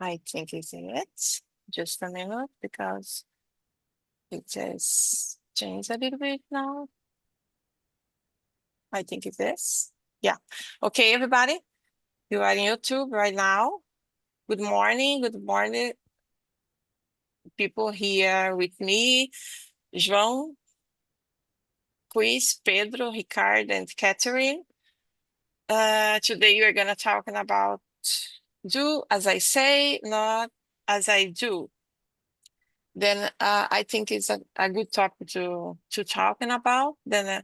I think is it. Just a minute because it just changed a little bit now. I think it is. Yeah. Okay, everybody. You are in YouTube right now. Good morning. Good morning, people here with me. João, Chris, Pedro, Ricardo, and Catherine. Today we are going to talking about do as I say, not as I do. Then I think it's a good topic to talking about. Then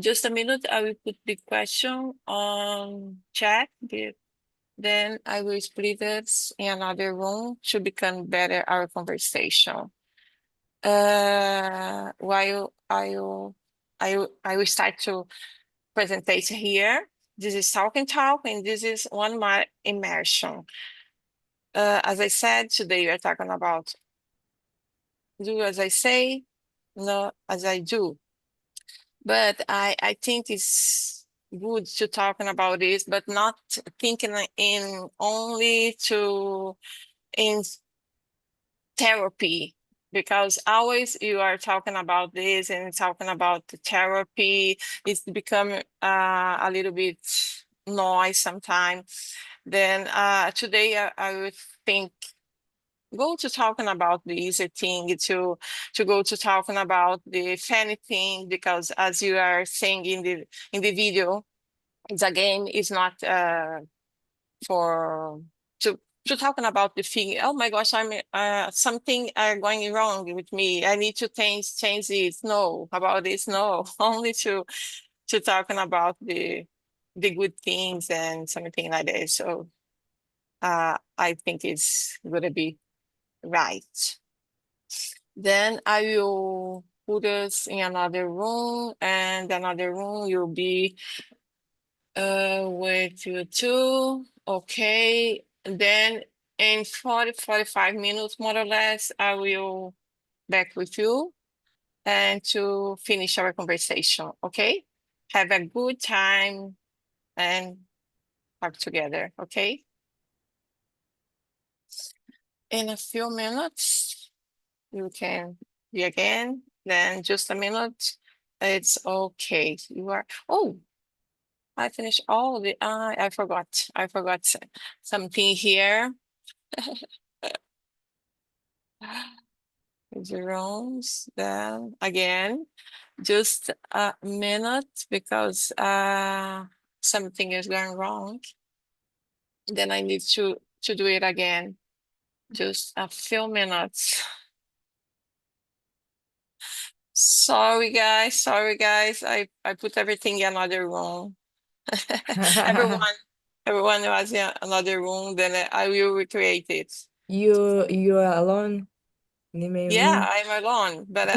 just a minute, I will put the question on chat. Then I will split it in another room to become better our conversation. While I will start to presentation here. This is Talk and Talk, and this is one more immersion. As I said, today we are talking about do as I say, not as I do. But I think it's good to talking about this, but not thinking in only to in therapy, because always you are talking about this and talking about the therapy. It's become a little bit noise sometimes. Then today I would think go to talking about the easy thing to go to talking about the funny thing, because as you are saying in the video, it's a game. It's not for to talking about the thing. Oh my gosh, I'm something going wrong with me. I need to change this. No, about this. No, only to talking about the good things and something like that. So I think it's gonna be right. Then I will put us in another room, and another room will be with you too. Okay. And then in 45 minutes, more or less, I will back with you and to finish our conversation. Okay. Have a good time and talk together. Okay. In a few minutes, you can be again. Then just a minute. It's okay. You are, oh, I finished all the, I forgot. I forgot something here. Zeros, then again, just a minute because something is going wrong. Then I need to do it again. Just a few minutes. Sorry guys, I put everything in another room. Everyone was in another room, then I will recreate it. You are alone in my Yeah, room. I'm alone, but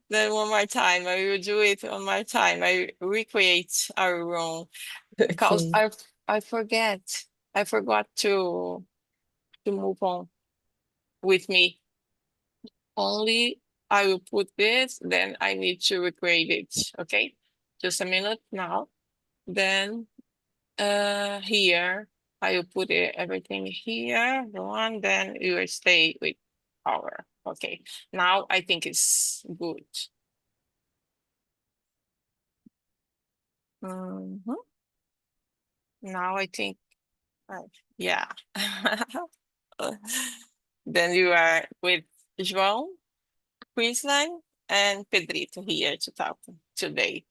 then one more time, I will do it one more time. I recreate our room because Okay. I forgot to move on with me. Only I will put this, then I need to recreate it. Okay, just a minute now. Then here I will put everything here. The one, then you will stay with power. Okay, now I think it's good. Mhm. Now I think, yeah. Then you are with João, Queensland, and Pedrito here to talk today.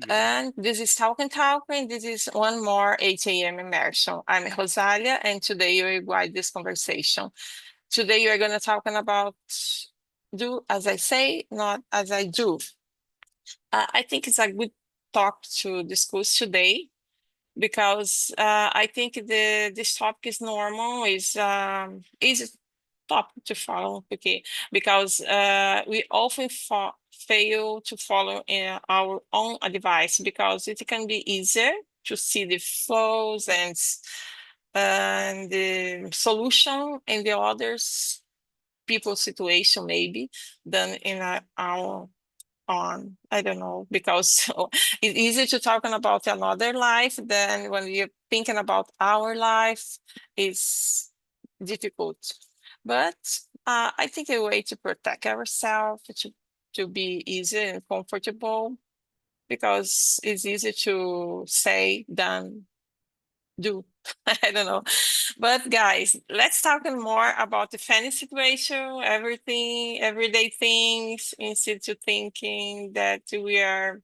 And this is Talk and Talk, and this is one more 8 a.m. immersion. I'm Rosalia, and today we will guide this conversation. Today we are going to talking about do as I say, not as I do. I think it's a good talk to discuss today because I think this topic is normal, is easy topic to follow, okay? Because we often fail to follow our own advice because it can be easier to see the flaws and the solution in the others people's situation maybe than in our on. I don't know, because it's easy to talking about another life than when you're thinking about our life is difficult. But I think a way to protect ourselves, to be easy and comfortable, because it's easier to say than do. I don't know. But guys, let's talk more about the funny situation, everything, everyday things, instead to thinking that we are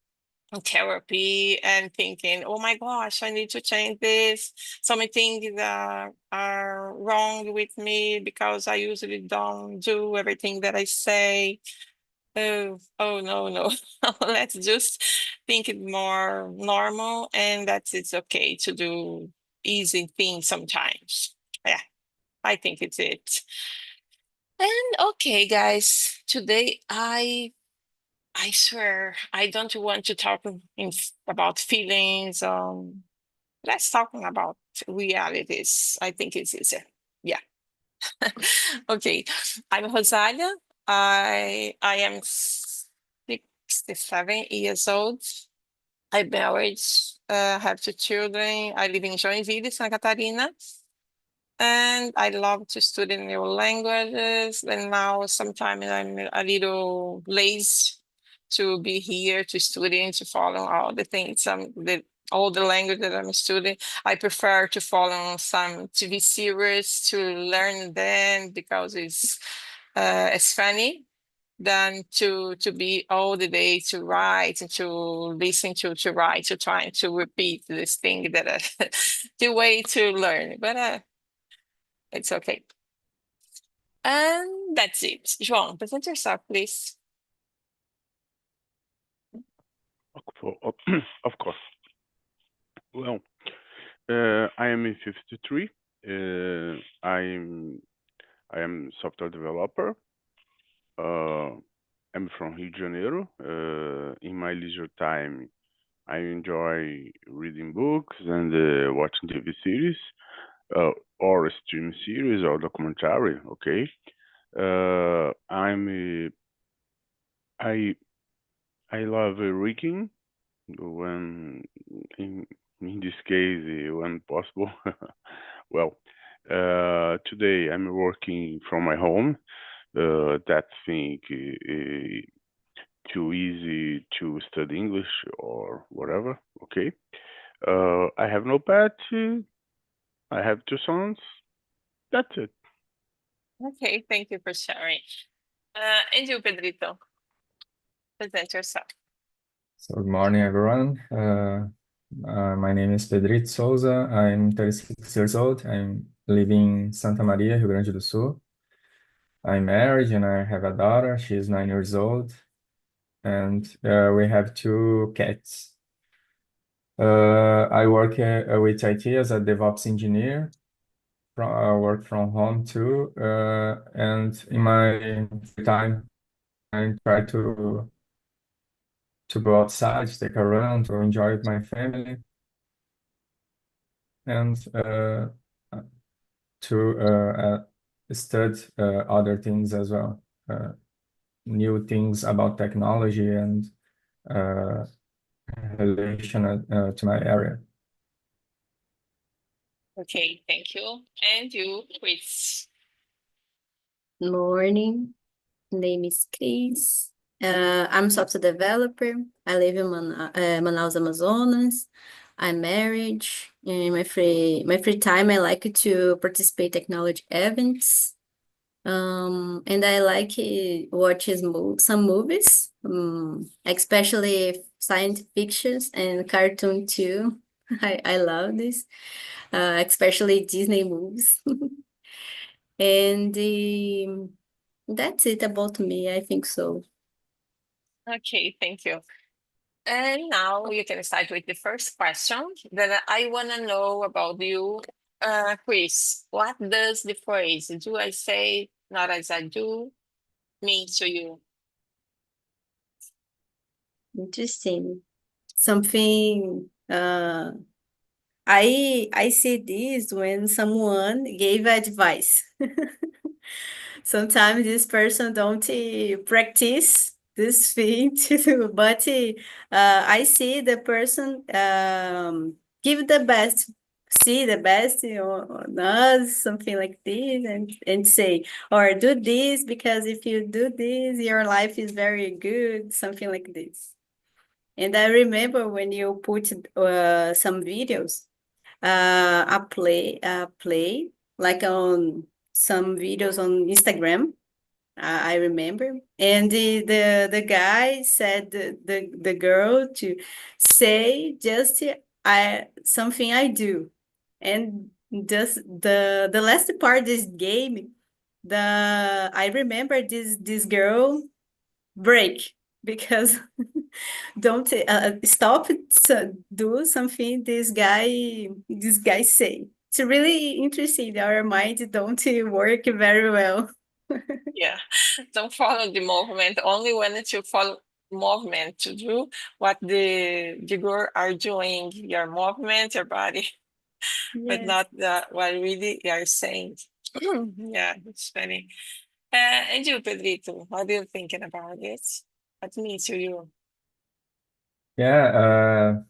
in therapy and thinking, oh my gosh, I need to change this. So many things are wrong with me because I usually don't do everything that I say. Oh no, no. Let's just think it more normal and that it's okay to do easy things sometimes. Yeah, I think it's it. And okay, guys, today I swear I don't want to talk about feelings. Let's talk about realities. I think it's easier. Yeah. Okay. I'm Rosalia. I am 67 years old. I married, have two children. I live in Joinville, Santa Catarina, and I love to study new languages. And now sometimes I'm a little lazy to be here to study and to follow all the things, all the language that I'm studying. I prefer to follow some TV series to learn them because it's funny than to be all the day to write and to listen to write to trying to repeat this thing that the way to learn. But it's okay. And that's it. João, present yourself, please. Of of course. Well, I am 53. I am software developer. I'm from Rio de Janeiro. In my leisure time, I enjoy reading books and watching TV series, or stream series or documentary. Okay. I I love reading when in this case when possible. Well, today I'm working from my home. That thing too easy to study English or whatever. Okay. I have no pet. I have two sons. That's it. Okay, thank you for sharing. And you, Pedrito, present yourself. So good morning, everyone. My name is Pedrito Souza. I'm 36 years old. I'm living in Santa Maria, Rio Grande do Sul. I'm married and I have a daughter. She's 9 years old. And we have two cats. I work with IT as a DevOps engineer. I work from home too. And in my free time, I try to go outside, to take a run, to enjoy with my family, and to study other things as well, new things about technology and relation to my area. Okay, thank you. And you, Chris. Morning. Name is Chris. I'm software developer. I live in Manaus, Amazonas. I'm married. In my free time, I like to participate technology events. And I like watches some movies, especially science fictions and cartoon too. I love this, especially Disney movies. And that's it about me. I think so. Okay, thank you. And now you can start with the first question that I want to know about you. Chris, what does the phrase "do I say, not as I do" mean to you? Interesting. Something I see this when someone gave advice. Sometimes this person don't practice this thing to do, but I see the person give the best, see the best on us, something like this, and say, or do this because if you do this, your life is very good, something like this. And I remember when you put some videos, play like on some videos on Instagram. I remember, and the guy said the girl to say just I something I do, and just the last part of this game, the I remember this girl break because don't stop do something this guy say. It's really interesting. Our mind don't work very well. Yeah, don't follow the movement. Only when you follow movement to do what the girl are doing, your movement, your body, but Yes. not what really you are saying. Yeah, it's funny. And you, Pedrito, what are you thinking about it? What means to you? Yeah,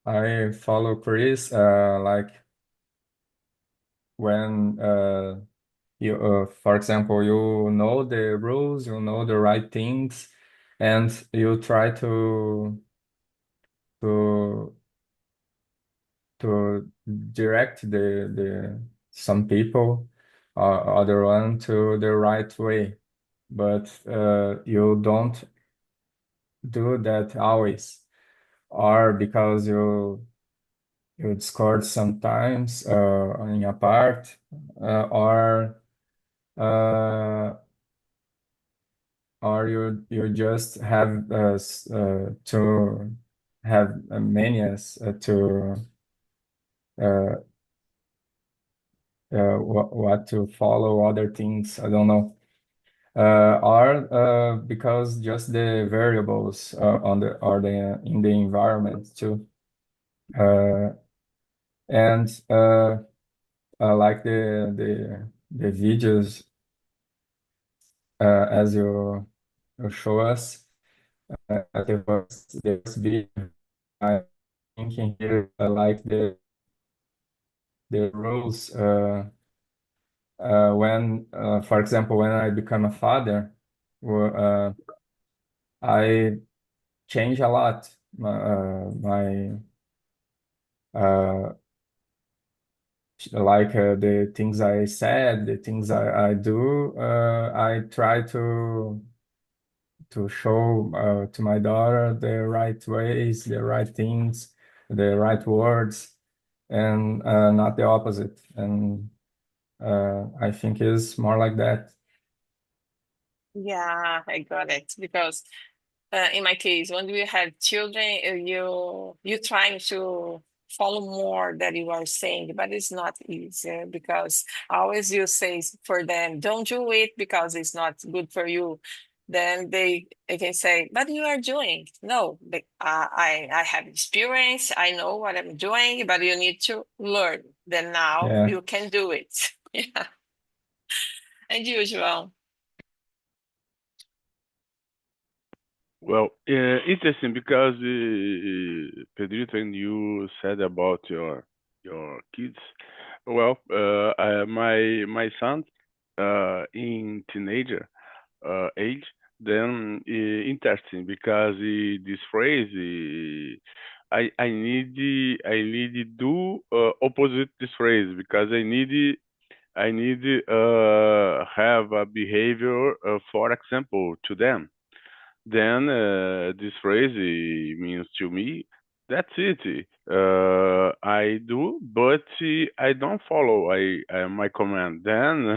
I follow Chris, like when you, for example, you know the rules, you know the right things, and you try to to direct the some people or other one to the right way, but you don't do that always, or because you discord sometimes in a part, or uh, you just have to have manias to uh, what to follow other things. I don't know. Or because just the variables on the or the in the environment too. Uh, and like the videos as you show us the first video. I'm thinking here like the rules when for example when I become a father, I change a lot my uh, like the things I said, the things I do. I try to show to my daughter the right ways, the right things, the right words, and not the opposite. And I think it's more like that. Yeah, I got it. Because in my case, when we have children, you trying to follow more that you are saying, but it's not easy because always you say for them, don't do it because it's not good for you. Then they can say, but you are doing. No, I have experience. I know what I'm doing, but you need to learn. Then now Yeah. you can do it. Yeah. And you, João? Well, interesting because Pedrito, and you said about your kids. Well, my son in teenager age, then interesting because this phrase I need to do opposite this phrase because I need have a behavior for example to them. Then this phrase means to me, that's it. I do, but I don't follow my command. Then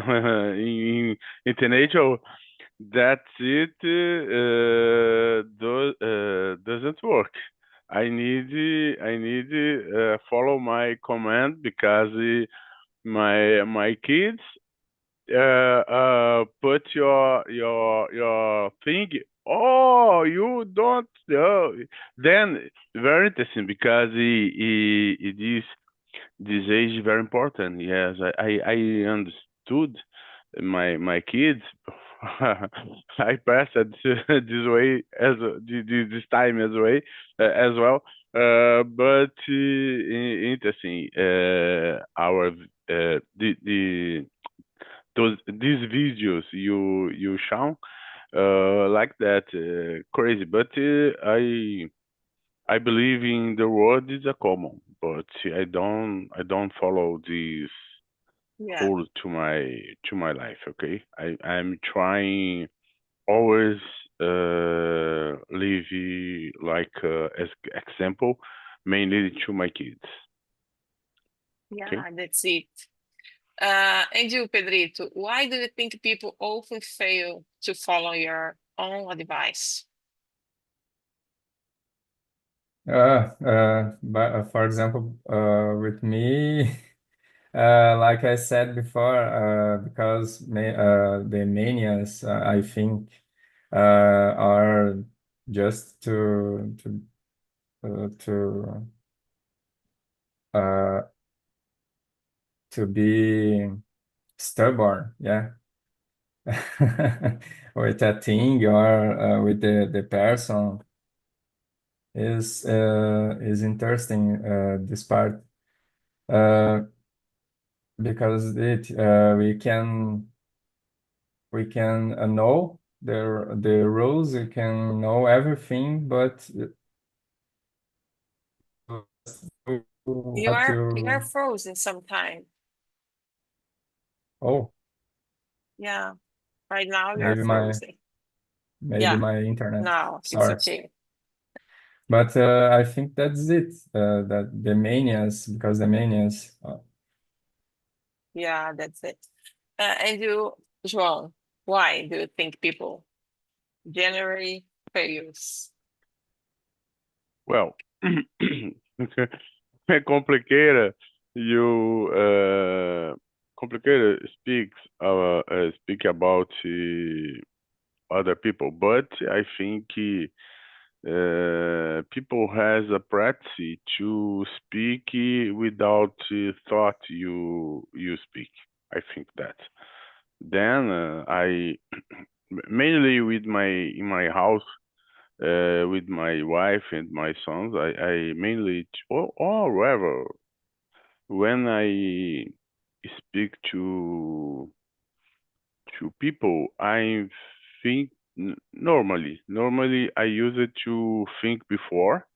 in teenager, that's it. Doesn't work. I need follow my command because my kids put your thing. Oh, you don't know. Then very interesting because this age is very important. Yes, I understood my kids, I passed it this way this time as well. But interesting. Our these videos you show like that crazy. But I believe in the word is a common, but I don't follow these Yeah. whole to my life. Okay, I'm trying always live like as example, mainly to my kids. Okay. Yeah, that's it. And you, Pedrito, why do you think people often fail to follow your own advice? But for example, with me, like I said before, because the manias, I think, are just to uh, to be stubborn, yeah, with a thing or with the person is interesting, this part, uh, because we can know the rules, we can know everything, but we You have are to. frozen sometime. Oh, Yeah, right now you're maybe my frozen. maybe Yeah, my internet. no, it's Sorry. okay. But I think that's it. That the manias, because the manias. Yeah, that's it. And you, João, why do you think people generally fails? Well, complicated. You complicated speak about other people, but I think people has a practice to speak without thought you speak. I think that. Then I mainly with my in my house with my wife and my sons. I mainly or wherever when I speak to people, I think normally I use it to think before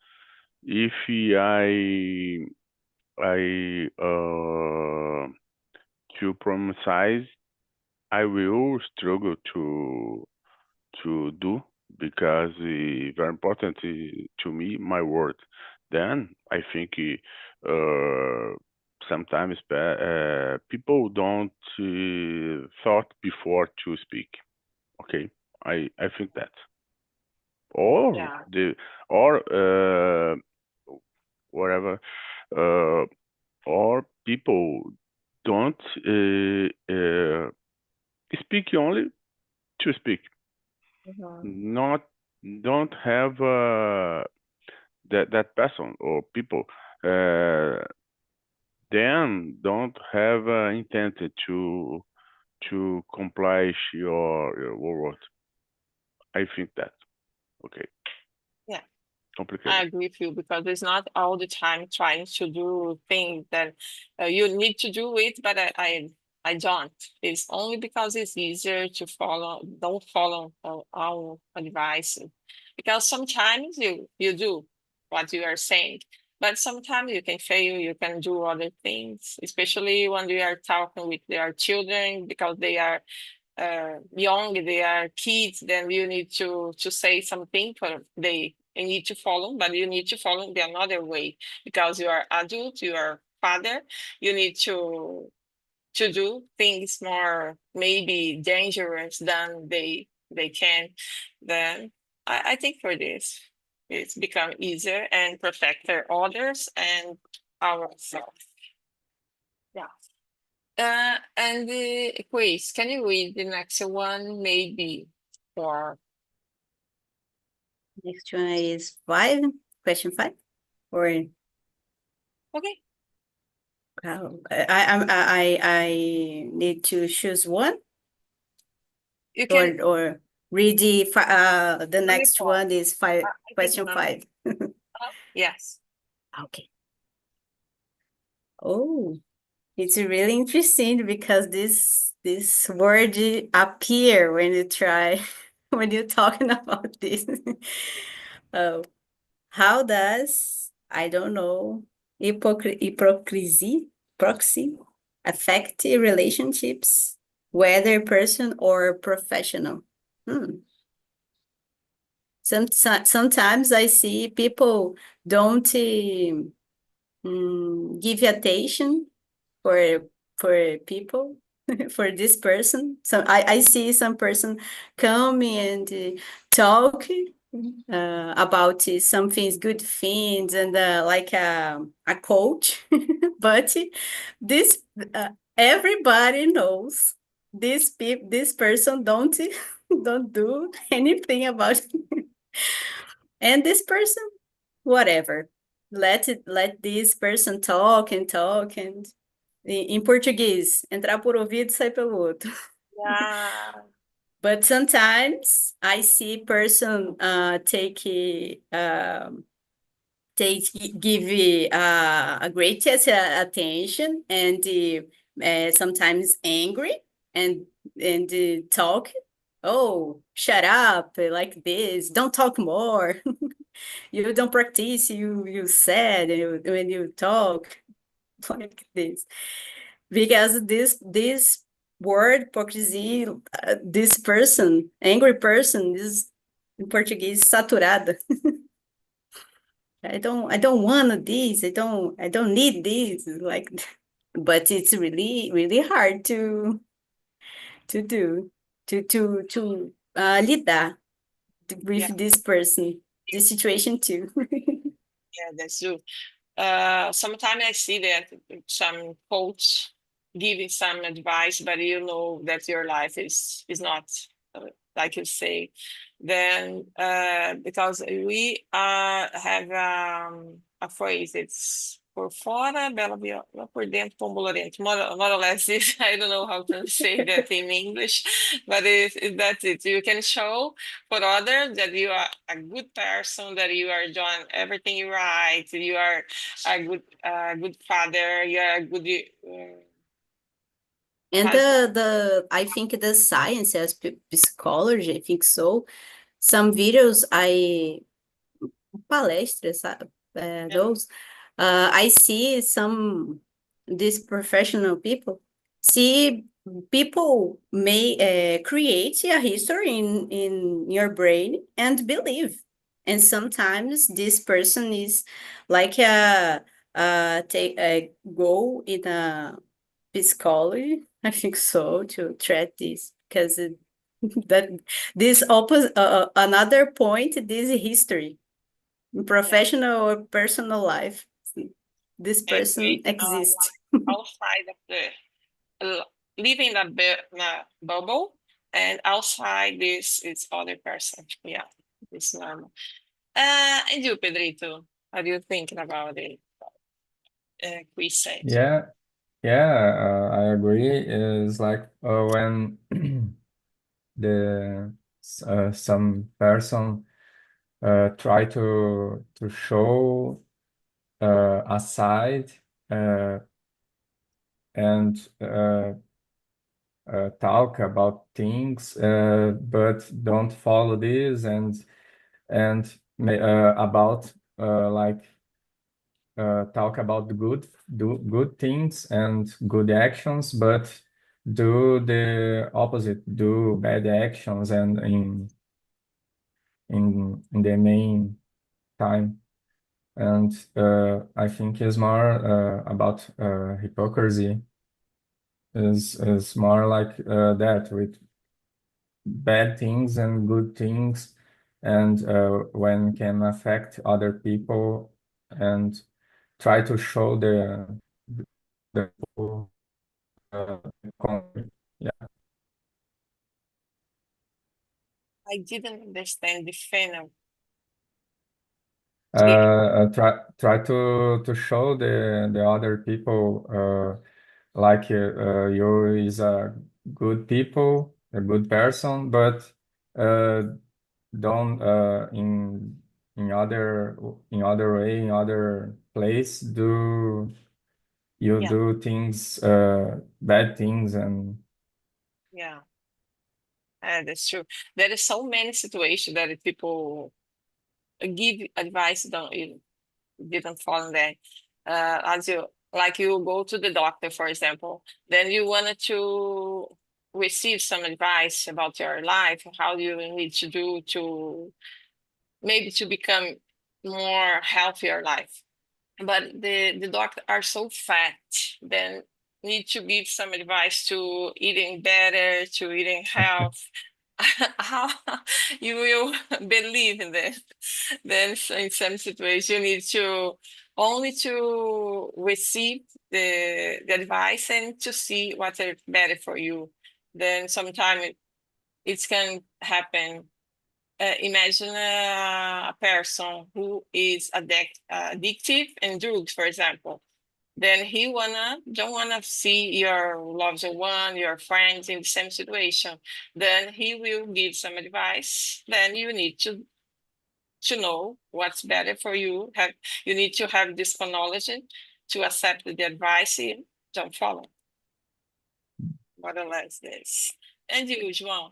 if I to promise I will struggle to do because very important to me my word. Then I think sometimes people don't thought before to speak. Okay, I think that or Yeah. the or whatever or people don't speak only to speak, Mhm. not don't have that person or people uh, then don't have intent to comply your word. I think that okay, Yeah. I complicated. agree with you because it's not all the time trying to do things that you need to do it, but I don't. It's only because it's easier to follow, don't follow our advice. Because sometimes you do what you are saying, but sometimes you can fail, you can do other things, especially when we are talking with their children because they are young, they are kids, then you need to say something for they need to follow, but you need to follow the another way because you are adult, you are father, you need to do things more maybe dangerous than they can. Then I think for this it's become easier and protect their others and ourselves. Yeah. And the quiz, can you read the next one, maybe? Or Next one is 5, question 5. Or okay, I need to choose one. You can or read the next report. one is I think question not. 5. Yes. Okay. Oh, it's really interesting because this word appear when you try when you're talking about this. Oh, how does, I don't know, hypocrisy proxy affect relationships, whether person or professional? Hmm. Sometimes I see people don't give attention for people for this person. So I see some person come and talk about some things, good things, and like a coach. But this everybody knows this person don't don't do anything about it. And this person, whatever. Let this person talk and talk and em português, entrar por ouvido e sair pelo outro. Yeah. But sometimes I see person give a great attention and sometimes angry and talk. Oh, shut up, like this. Don't talk more. You don't practice. You said when you talk like this. Because this word hipocrisia, this person, angry person, is in Portuguese saturada. I don't want this. I don't need this. Like, but it's really hard to lidar with Yeah. this person, this situation too. Yeah, that's true. Sometimes I see that some coach giving some advice, but you know that your life is not like you say. Then because we have a phrase, it's por fora, bela viola, por dentro, pombo lorento. More or less this. I don't know how to say that in English, but that's it. You can show for others that you are a good person, that you are doing everything right, you are a good father, you are a good And husband. I think the science as psychology, I think so. Some videos palestras, Yeah. those, I see some these professional people see people may create a history in your brain and believe. And sometimes this person is like take a go in a psychology, I think so, to treat this because that this opposite another point, this history in Yeah. professional or personal life, this And person create exists. outside of the living in a bubble, and outside this is other person. Yeah, it's normal. And you, Pedrito, what are you thinking about it? Chris said. Yeah, yeah, I agree. Is like when some person try to show a side uh, and talk about things, but don't follow this and about like talk about the good things and good actions, but do the opposite, do bad actions and in the main time. And I think is more about hypocrisy is more like that with bad things and good things, and when can affect other people and try to show the full yeah. I didn't understand the final. Try to show the other people like you is a good people a good person, but don't in other way, in other place, do you Yeah. do things, bad things, and Yeah, that's true. There is so many situations that people give advice, don't you didn't fall in that. As you like, you go to the doctor, for example, then you wanted to receive some advice about your life, how you need to do to maybe to become more healthier life. But the doctors are so fat, then need to give some advice to eating better, to eating health. How you will believe in that? Then in some situations you need to only to receive the advice and to see what is better for you. Then sometimes it can happen. Imagine a person who is addictive in drugs, for example. Then he don't wanna see your loved one, your friends in the same situation. Then he will give some advice. Then you need to know what's better for you. You need to have this knowledge to accept the advice and don't follow. More or less this. And you, João?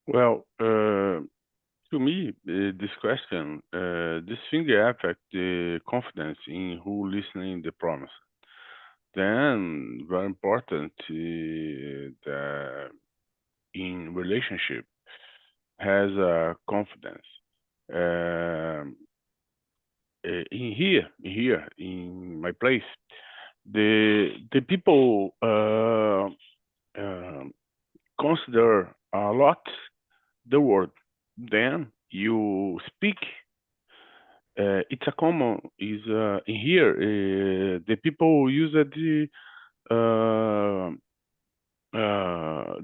Well, to me, this question, this thing affect the confidence in who listening the promise. Then, very important that in relationship has confidence. Um, in here, in my place, the people consider a lot the word. Then you speak. It's a common is in here. The people use the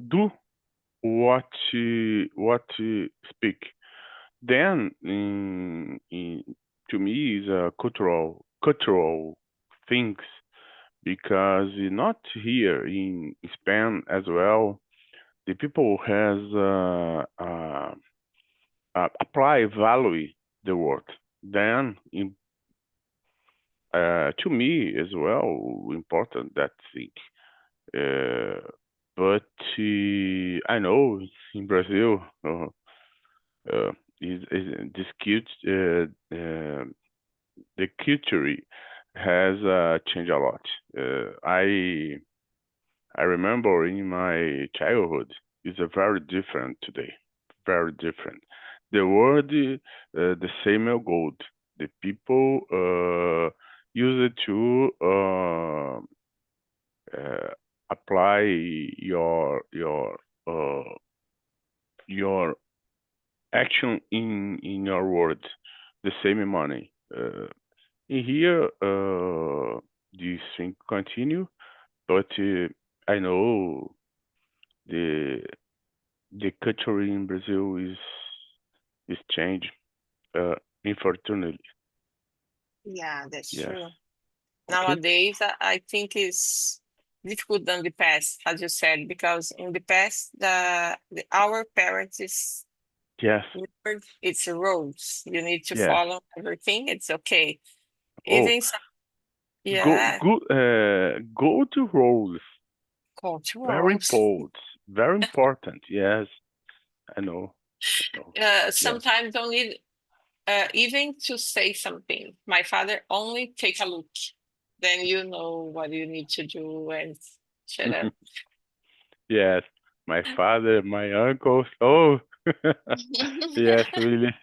do what speak. Then to me is a cultural things because not here in Spain as well. The people has apply value the word. Then to me as well important that thing. Uh, but I know in Brazil is this cute the culture has changed a lot. I remember in my childhood is a very different today, very different. The word the same gold. The people use it to apply uh, your action in your words. The same money. In here, this thing continue, but I know the the culture in Brazil is changed, unfortunately. Yeah, that's Yes. true. Okay. Nowadays, I think it's difficult than the past, as you said, because in the past, our parents is Yes. it's rules. You need to Yes. follow everything. It's okay. Oh, Even some, go yeah, go go to roles. culture Very rules. important. Very important. Yes. I know. I know. Yes. Sometimes don't need even to say something. My father only take a look, then you know what you need to do and shut up. Yes. My father, my uncles. Oh, yes, really.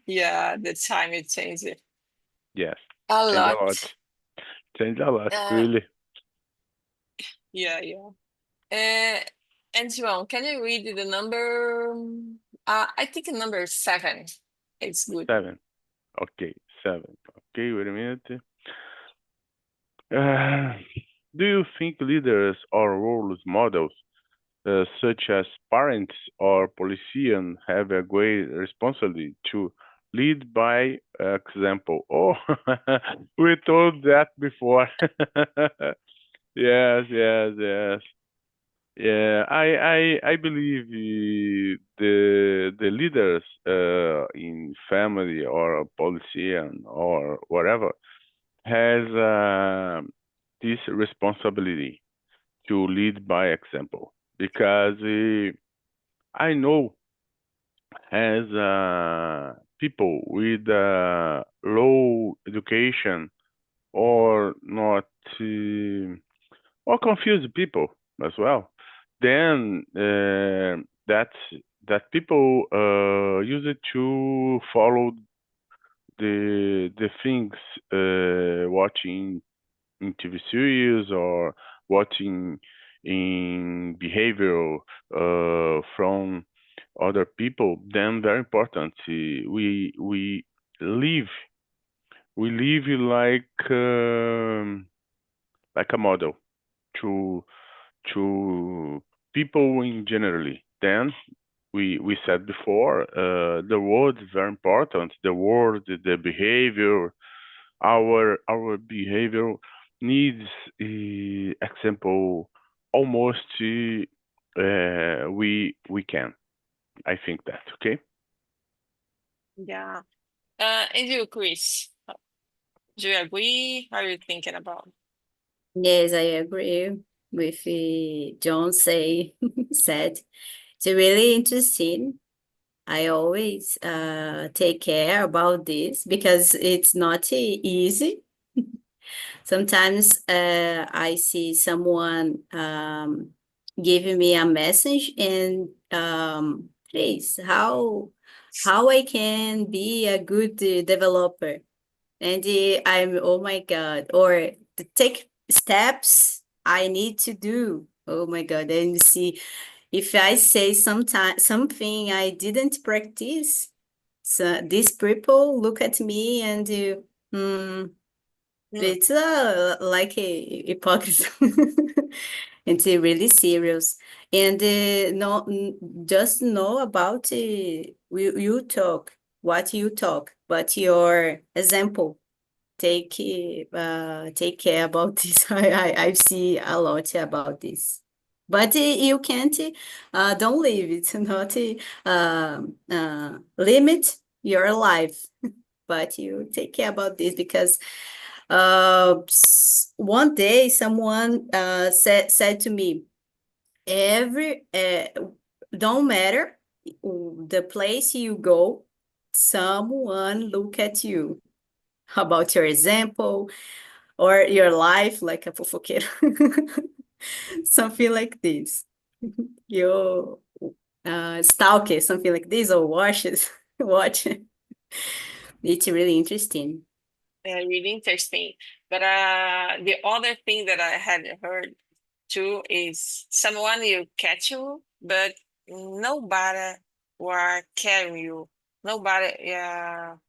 Yeah, the time it changed Yes. a Change lot. a lot. Change a lot, Uh, really. yeah, yeah. Uh, and João, can you read the number? I think number 7. It's good. 7. Okay, 7. Okay, wait a minute. Uh, do you think leaders or role models, such as parents or politicians, have a great responsibility to lead by example? Oh, we told that before. Yes, yes, yes. Yeah, I believe the leaders in family or a politician or whatever has this responsibility to lead by example because I know as people with low education or not or confused people as well, then that people use it to follow the things watching in TV series or watching in behavioral from other people, then very important. We live like a model to people in generally. Then we said before, the word is very important. The word, the behavior, our behavior needs example almost we can. I think that okay. Yeah. And you, Chris, do you agree? How are you thinking about? Yes, I agree with John said. It's really interesting. I always take care about this because it's not easy. Sometimes I see someone giving me a message and please, how I can be a good developer. And I'm, oh my God, or to take steps I need to do. Oh my God. And see, if I say something I didn't practice, so these people look at me and Mm, it's like a hypocrisy. It's really serious. And no, just know about you talk, what you talk, but your example. Take care about this. I see a lot about this. But you can't don't leave it, not limit your life. But you take care about this because one day someone said to me, every don't matter the place you go, someone look at you about your example or your life like a fofoqueiro. Something like this. You stalker, something like this, or watches, watch. It's really interesting. really interesting. But the other thing that I had heard too is someone will catch you, but nobody will carry you. Nobody are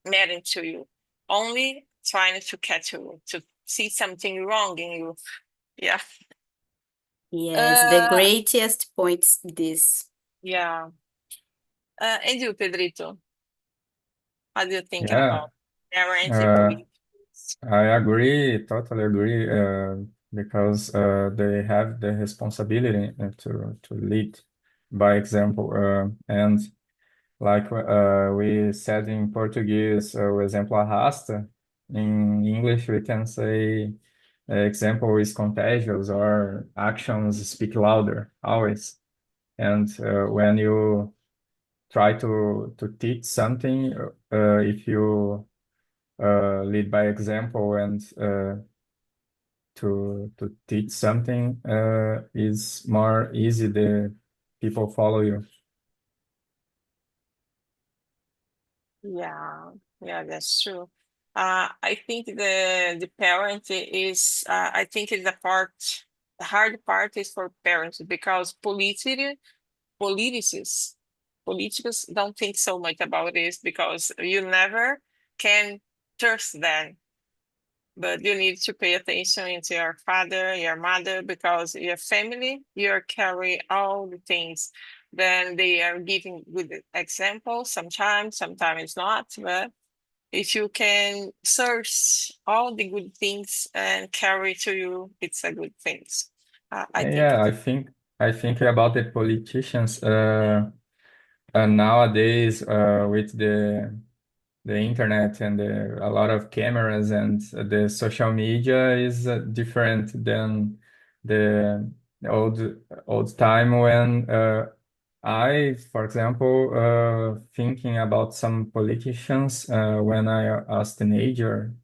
married to you. Only trying to catch you, to see something wrong in you. Yeah. Yes, the Uh, greatest points this. yeah. And you, Pedrito, how do you thinking Yeah, about parents and uh, politics? I agree, totally agree, because they have the responsibility to lead by example. And like we said in Portuguese, o exemplo arrasta. In English, we can say example is contagious or actions speak louder, always. And when you try to teach something, if you lead by example and to teach something is more easy. The people follow you. Yeah, yeah, that's true. I think the parent is I think it's the hard part is for parents because politicians politicals don't think so much about this because you never can trust them. But you need to pay attention to your father, your mother, because your family, you carry all the things. Then they are giving good examples sometimes, sometimes not, but if you can search all the good things and carry to you, it's a good thing. I think Yeah, I think about the politicians nowadays with the internet and a lot of cameras and the social media is different than the old old time when for example, thinking about some politicians when I was teenager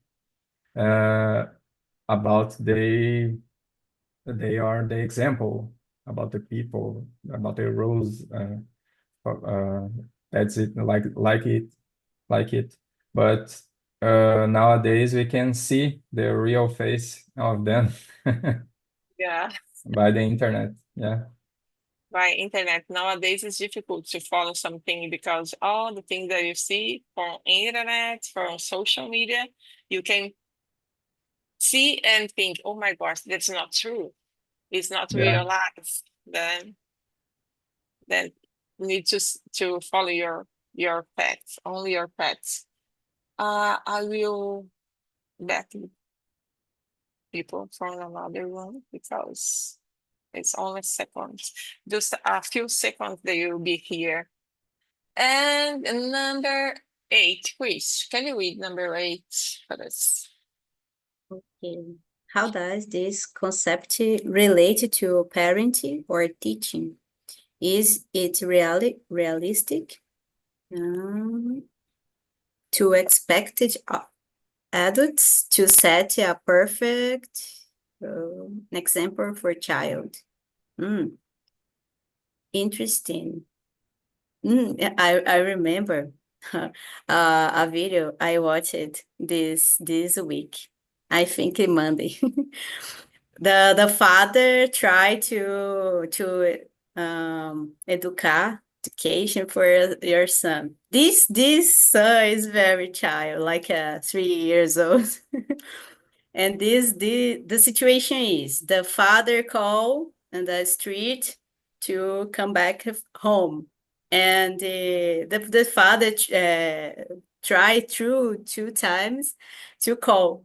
uh, about they are the example about the people, about the rules. Uh, that's it, like it. But nowadays we can see the real face of them yeah. by the internet. Yeah, By internet nowadays it's difficult to follow something because all the things that you see from internet, from social media, you can see and think, oh my gosh, that's not true. It's not yeah, real life. Then you need to follow your pets, only your pets. I will back people from another one because it's only seconds, just a few seconds that you'll be here. And number 8, Chris, can you read number 8 for us? Okay. How does this concept relate to parenting or teaching? Is it realistic to expect adults to set a perfect example for child? Interesting. I remember a video I watched this week. I think in Monday. The father tried to education for your son. This son is very child, like 3 years old. And the situation is the father call on the street to come back home, and the father tried through 2 times to call,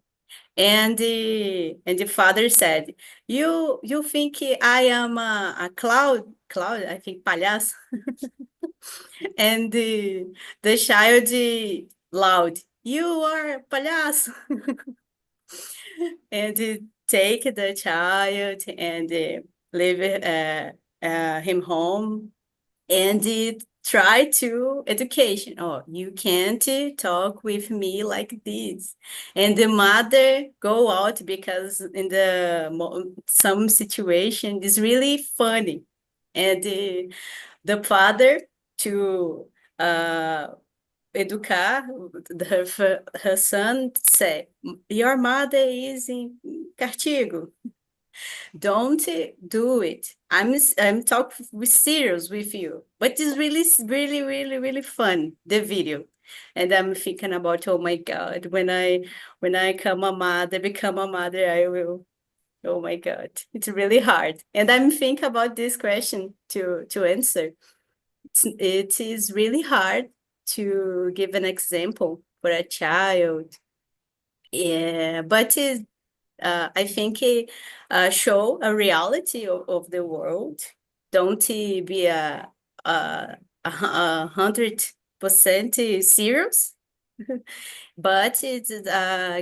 and the father said, "You think I am a cloud? I think palhaço." And the child loud, "You are palhaço." And take the child and leave him home, and try to education. Oh, you can't talk with me like this. And the mother go out because in some situation is really funny. And the father to educar her son say, your mother is in castigo. Don't do it. I'm talking with serious with you, but it's really fun, the video. And I'm thinking about, oh my God, when I become a mother, I will. Oh my God, it's really hard. And I'm thinking about this question to answer. It is really hard to give an example for a child. Yeah, but I think it show a reality of the world. Don't be a 100% serious, but it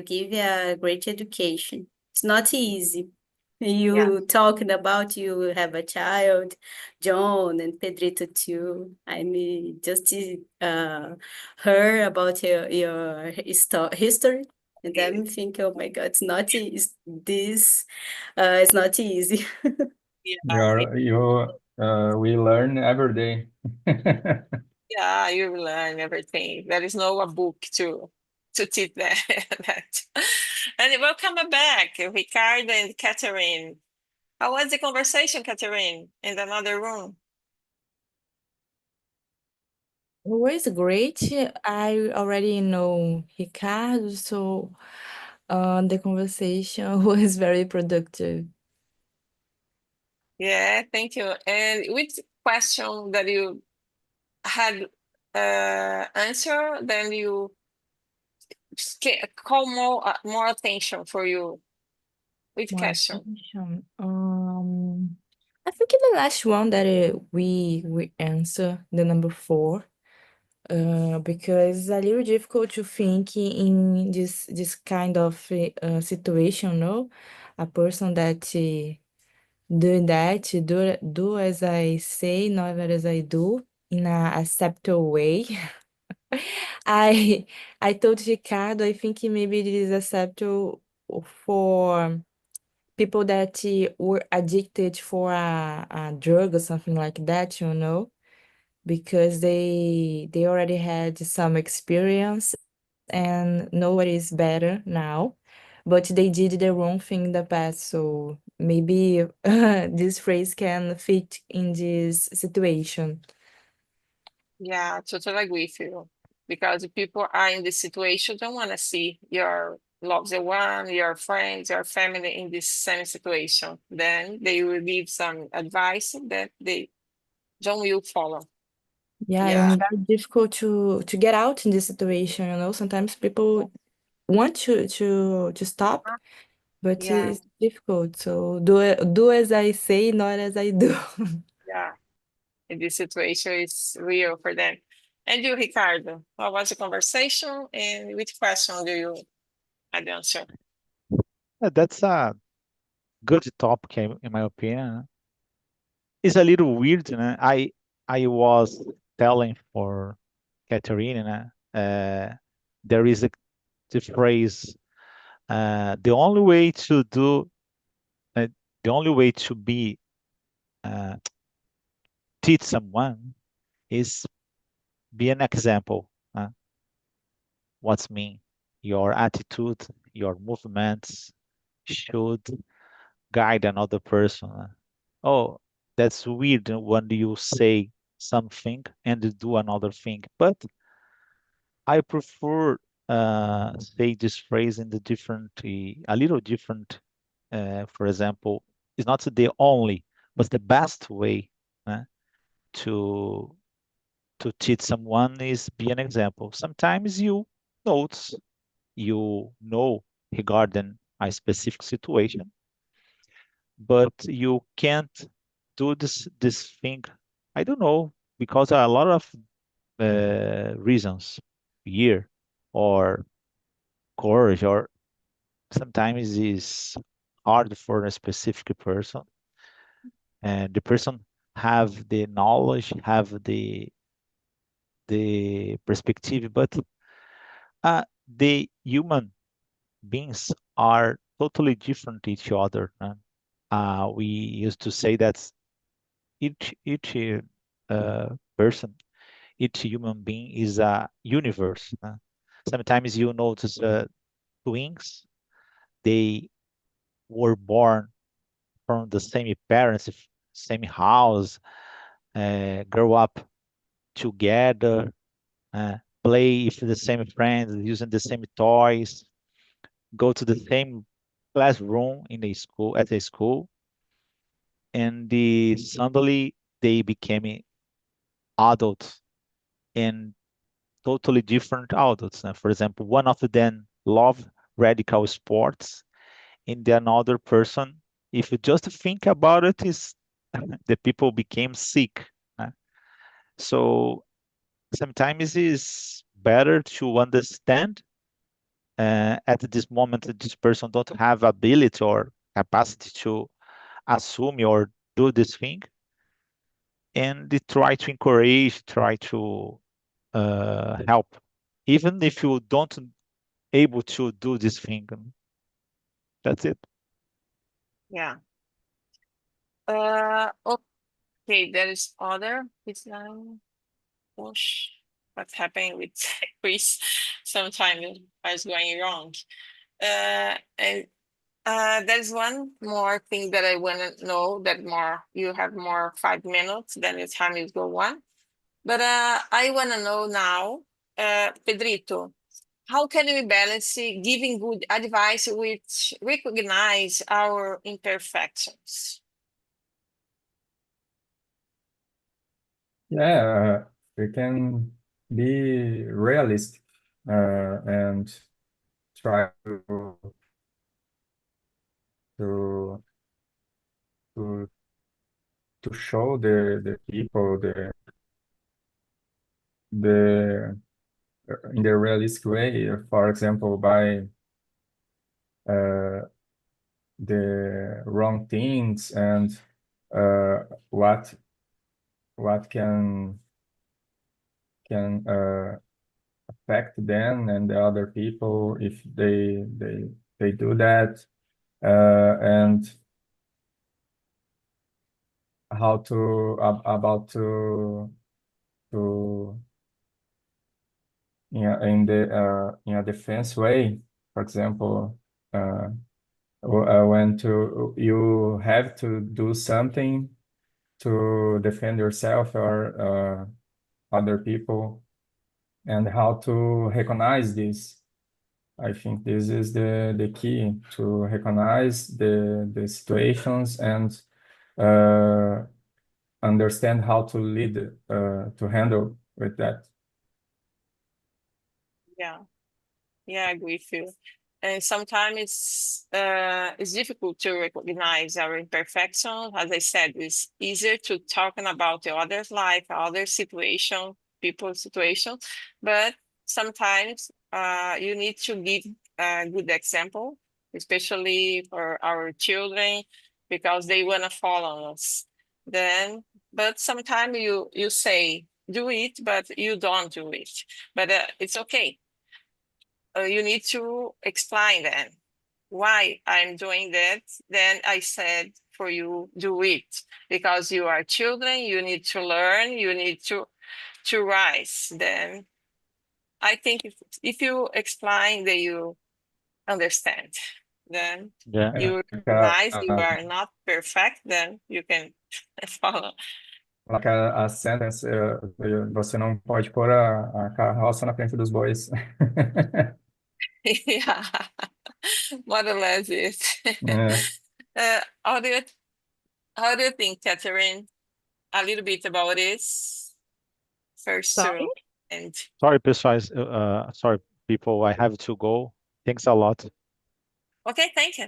give you a great education. It's not easy. Yeah. You talking about you have a child, John and Pedrito too. I mean, just heard about your history, and I'm thinking, oh my God, it's not this. It's not easy. Yeah, we learn every day. yeah, you learn everything. There is no a book to teach that. that. And welcome back, Ricardo and Catherine. How was the conversation, Catherine, in another room? It was great. I already know Ricardo, so the conversation was very productive. Yeah, thank you. And which question that you had answer, then you call more attention for you? Which More question? attention. I think the last one that we answer, the number 4, because it's a little difficult to think in this kind of situation, no? A person that do that, do as I say, not as I do, in a acceptable way. I I told Ricardo, I think maybe it is acceptable for people that were addicted for a drug or something like that, because they already had some experience and know what is better now, but they did the wrong thing in the past. So maybe this phrase can fit in this situation. Yeah, totally agree with you. Because if people are in this situation, don't want to see your loved one, your friends, your family in this same situation. Then they will give some advice that they don't will follow. Yeah, Yeah, and very difficult to get out in this situation, Sometimes people want to stop, but yeah, it's difficult. So do as I say, not as I do. yeah. And this situation is real for them. And you, Ricardo, what was the conversation and which question do you had answer? That's a good topic, in my opinion. It's a little weird, I was telling for Katerina, there is the phrase, the only way to do, the only way to be teach someone is be an example. What's mean? Your attitude, your movements should guide another person. Oh, that's weird when you say something and do another thing. But I prefer say this phrase in the different, a little different. For example, it's not the only, but the best way to teach someone is be an example. Sometimes you know regarding a specific situation, but you can't do this thing. I don't know, because a lot of reasons, fear or courage, or sometimes is hard for a specific person, and the person have the knowledge, have the perspective, but the human beings are totally different each other. We used to say that each person, each human being is a universe. Sometimes you notice twins, they were born from the same parents, same house, grow up together, play with the same friends, using the same toys, go to the same classroom in a school, at a school, and suddenly they became adults, and totally different adults. For example, one of them love radical sports, and the another person, if you just think about it, is the people became sick. So sometimes it's better to understand at this moment that this person don't have ability or capacity to assume or do this thing, and they try to encourage, try to help, even if you don't able to do this thing. That's it. Yeah. Okay, there is other. It's push. What's happening with Chris? Sometimes is going wrong. And there's one more thing that I want to know that more you have more 5 minutes, then the time is go on. But I want to know now, Pedrito, how can we balance giving good advice which recognize our imperfections? Yeah, we can be realistic and try to to to show the people the in the realistic way, for example, by the wrong things and what can affect them and the other people if they do that, and how to about to in a defense way, for example, when you have to do something to defend yourself or other people, and how to recognize this. I think this is the key, to recognize the situations and understand how to lead, to handle with that. Yeah, I agree with you. And sometimes it's difficult to recognize our imperfections. As I said, it's easier to talking about the other's life, other situation, people's situation, but sometimes you need to give a good example, especially for our children, because they want to follow us. But sometimes you say, do it, but you don't do it. But it's okay. You need to explain then why I'm doing that. Then I said for you, do it, because you are children, you need to learn, you need to rise. Then I think if you explain, that you understand, then Yeah. you recognize you are not perfect, then you can follow. Like a sentence, você não pode pôr a carroça na frente dos bois. Yeah, more or less it. É. How do you think, Catherine, a little bit about this first Sorry? and Sorry, pessoal. Sorry, people. I have to go. Thanks a lot. okay, thank you.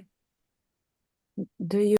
Do you